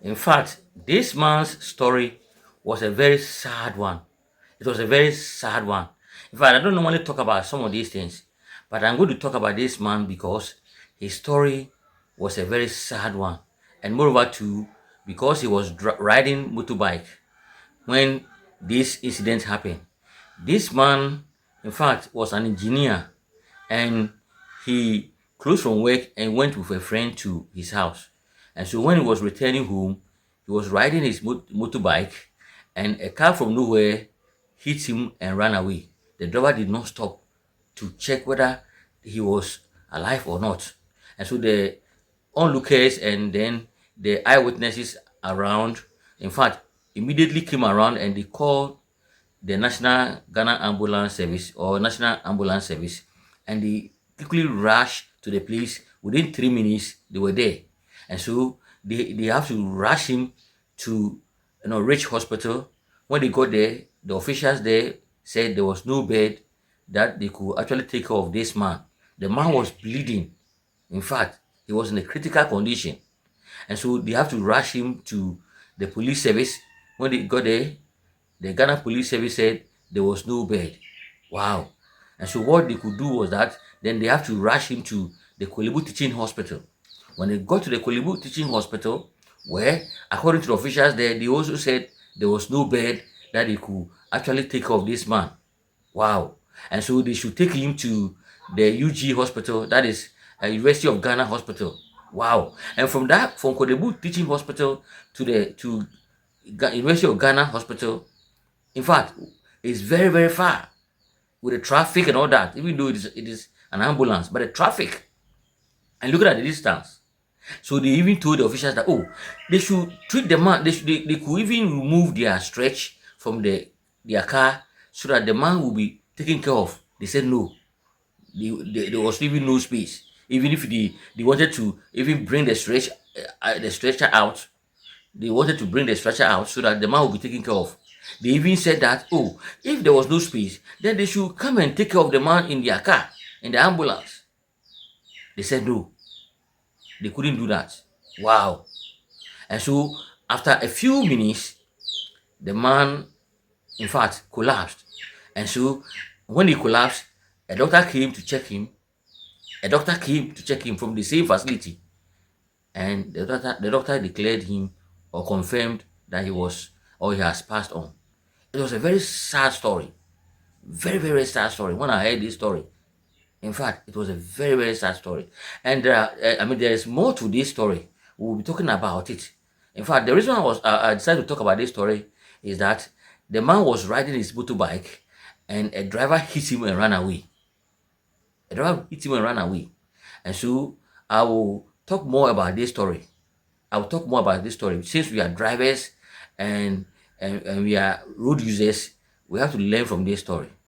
In fact, this man's story was a very sad one. It was a very sad one. In fact, I don't normally talk about some of these things, but I'm going to talk about this man because his story was a very sad one. And moreover, too, because he was riding motorbike when this incident happened. This man, in fact, was an engineer, and he closed from work and went with a friend to his house. And so when he was returning home, he was riding his motorbike, and a car from nowhere hit him and ran away. The driver did not stop to check whether he was alive or not. And so the onlookers and then the eyewitnesses around, in fact, immediately came around and they called the National Ghana Ambulance Service or National Ambulance Service, and they quickly rushed to the place. Within 3 minutes, they were there, and so they have to rush him to Rdge Hospital. When they got there, the officials there said there was no bed that they could actually take care of this man. The man was bleeding. In fact, he was in a critical condition, and so they have to rush him to the police service. When they got there, the Ghana Police Service said there was no bed. Wow. And so what they could do was that then they have to rush him to the Korlebu Teaching Hospital. When they got to the Korlebu Teaching Hospital, where according to the officials there, they also said there was no bed that they could actually take care of this man. Wow. And so they should take him to the Rdge Hospital, that is a University of Ghana Hospital. Wow. And from Korlebu Teaching Hospital to the University of Ghana Hospital, in fact, it's very, very far with the traffic and all that, even though it is an ambulance, but the traffic. And look at the distance. So they even told the officials that, oh, they should treat the man, they could even remove their stretch from their car so that the man will be taken care of. They said no. There was even no space. Even if they wanted to even bring the stretcher out, they wanted to bring the stretcher out so that the man will be taken care of. They even said that, oh, if there was no space, then they should come and take care of the man in their car, in the ambulance. They said no. They couldn't do that. Wow. And so after a few minutes, the man, in fact, collapsed. And so when he collapsed, a doctor came to check him. A doctor came to check him from the same facility. And the doctor declared him or confirmed that he has passed on. It was a very sad story. Very, very sad story. When I heard this story, in fact, it was a very, very sad story. And there is more to this story. We'll be talking about it. In fact, the reason I decided to talk about this story is that the man was riding his motorbike and a driver hit him and ran away. A driver hit him and ran away. And so I will talk more about this story. I will talk more about this story. Since we are drivers and we are road users, we have to learn from this story.